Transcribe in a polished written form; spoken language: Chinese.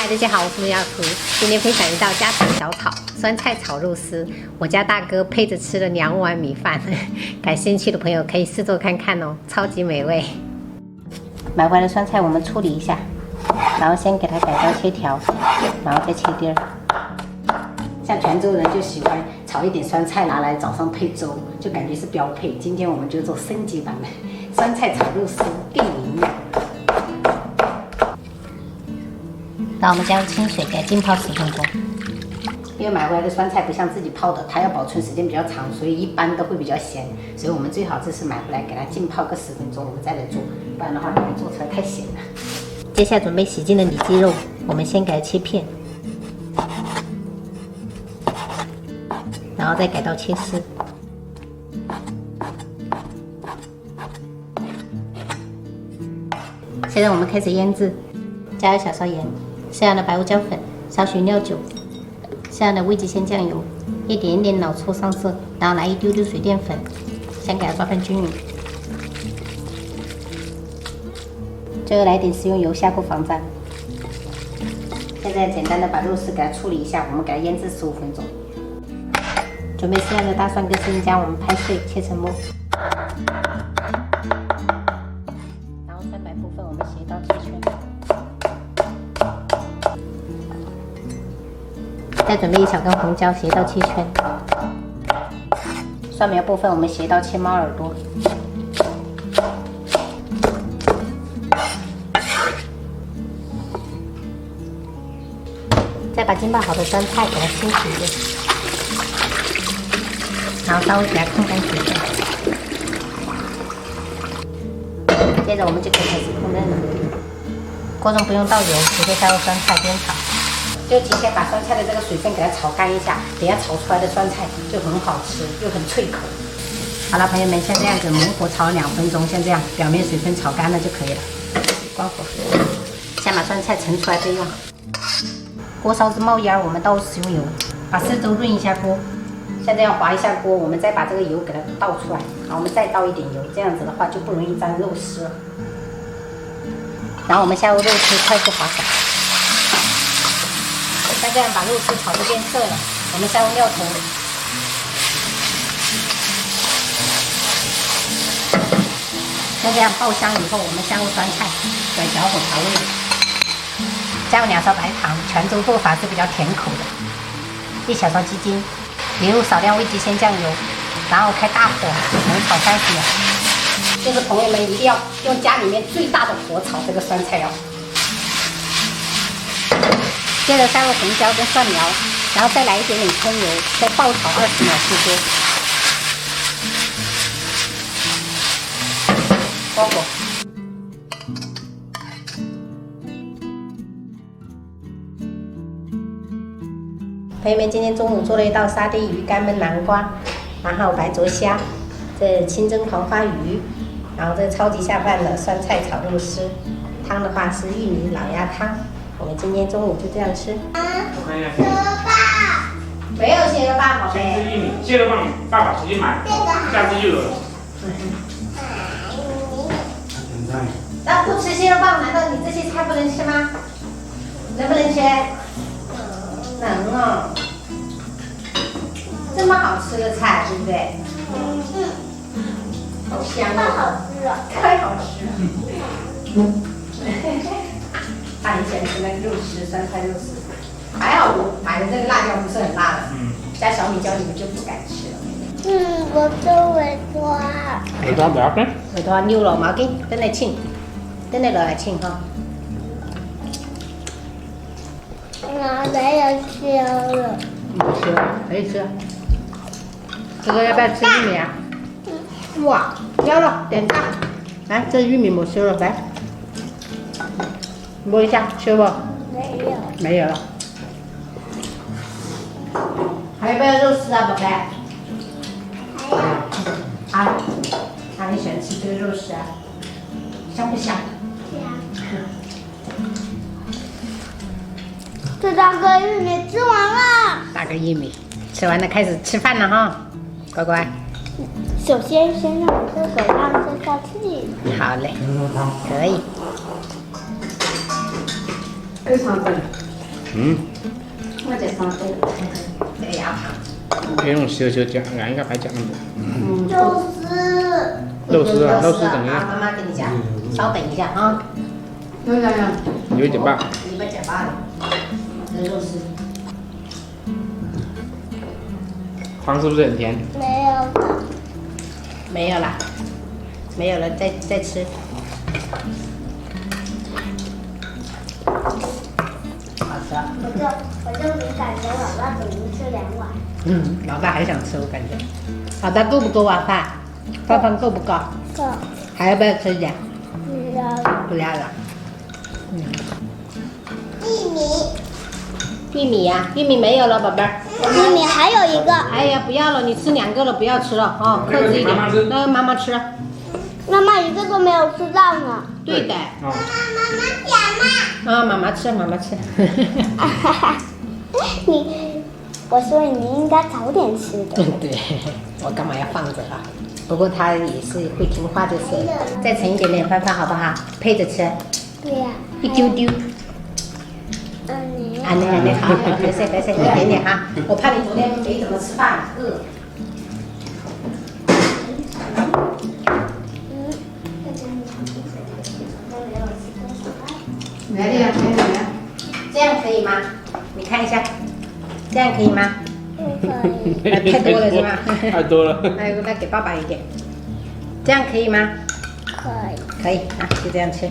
大家好，我是亚图。今天分享一道家常小炒酸菜炒肉丝，我家大哥配着吃了2碗米饭，感兴趣的朋友可以试做看看哦，超级美味。买回来的酸菜我们处理一下，然后先给它改刀切条，然后再切丁儿。像泉州人就喜欢炒一点酸菜拿来早上配粥，就感觉是标配。今天我们就做升级版的酸菜炒肉丝，更营养。然后我们加入清水，给它浸泡10分钟。因为买回来的酸菜不像自己泡的，它要保存时间比较长，所以一般都会比较咸。所以我们最好这次买回来给它浸泡个10分钟，我们再来做，不然的话做出来太咸了。接下来准备洗净的里脊肉，我们先给它切片，然后再改刀切丝。现在我们开始腌制，加入小勺盐，适量的白胡椒粉，少许料酒，适量的味极鲜酱油，一点点老抽上色，然后来一丢丢水淀粉，先给它抓拌均匀。最后来一点食用油，下锅防粘。现在简单的把肉丝给它处理一下，我们给它腌制15分钟。准备适量的大蒜跟生姜，我们拍碎切成末。然后酸白部分我们斜刀切圈。再准备1小根红椒，斜刀切圈。蒜苗部分我们斜刀切猫耳朵。再把浸泡好的酸菜给它清洗一遍，然后稍微给它控干水分。接着我们就可以开始烹饪了。锅中不用倒油，直接加入酸菜煸炒。就提前把酸菜的这个水分给它炒干一下，等下炒出来的酸菜就很好吃，又很脆口。好了，朋友们，像这样子猛火炒2分钟，像这样表面水分炒干了就可以了。关火，先把酸菜盛出来备用。锅烧至冒烟，我们倒入食用油，把四周润一下锅。像这样划一下锅，我们再把这个油给它倒出来，然后我们再倒一点油，这样子的话就不容易沾肉丝了。然后我们下入肉丝，快速划散。像这样把肉丝炒至变色了，我们下入料头。像这样爆香以后，我们下入酸菜，再小火调味。加入2勺白糖，泉州做法是比较甜口的。1小勺鸡精，淋入少量味极鲜酱油，然后开大火猛炒30秒。就是朋友们一定要用家里面最大的火炒这个酸菜哦。接着加入红椒跟蒜苗，然后再来一点点葱油，再爆炒20秒出锅。关火。朋友们，今天中午做了一道沙丁鱼干焖南瓜，然后白灼虾，这清蒸黄花鱼，然后这超级下饭的酸菜炒肉丝，汤的话是玉米老鸭汤。我们今天中午就这样吃。我看一下。蟹肉棒。没有蟹肉棒，宝贝。先吃玉米，蟹肉棒爸爸直接买，下次就有了。那不吃蟹肉棒，难道你这些菜不能吃吗？能不能吃？能哦。这么好吃的菜，对不对？好香啊！太好吃了。他很喜欢吃那个肉丝，酸菜肉丝。还好我买的这个辣椒不是很辣的，加小米椒你们就不敢吃了。我做尾多。尾多不要紧。尾多溜了冇紧，等你清，等你落来清哈。我没有吃了。不吃了，可以吃。哥哥要不要吃玉米啊？哇，要了，点大。来，这玉米没吃了，来，摸一下，吃不？没有。没有了。还要不要肉丝啊，宝贝？还有。啊，你喜欢吃这个肉丝啊？香不香？这大个玉米吃完了。大个玉米，吃完了开始吃饭了哈，乖乖。首先让我喝口汤消消气。好嘞，牛肉汤可以。非常正。我这双手这个牙胖。这种小小夹，俺应该还夹那么多。肉丝，肉丝怎么样？妈妈给你夹，稍等一下啊。有。有一点半。你们夹罢了。这肉丝。汤是不是很甜？没有的。没有啦，没有了，再吃。好吃啊。我就没感觉老大只能吃2碗。老大还想吃，我感觉。老大够不够啊饭？饭够不够？够。还要不要吃一点？不要。不要了。玉米。玉米呀、玉米没有了，宝贝儿。玉米还有一个。哎呀，不要了，你吃2个了，不要吃了哦，克制一点。那个妈妈吃。妈妈一个都没有吃到呢。对的。哦。啊，妈妈吃，妈妈吃。我说你应该早点吃的。对，我干嘛要放着啊？不过他也是会听话就是。再盛一点点饭好不好？配着吃。对呀。一丢丢。你好，别塞，一点点哈。我怕你昨天没怎么吃饭，饿。来这样，这样可以吗？你看一下，这样可以吗？不可以。太多了是吧？太多了。哎，那给爸爸一点，这样可以吗？可以。可以啊，就这样吃。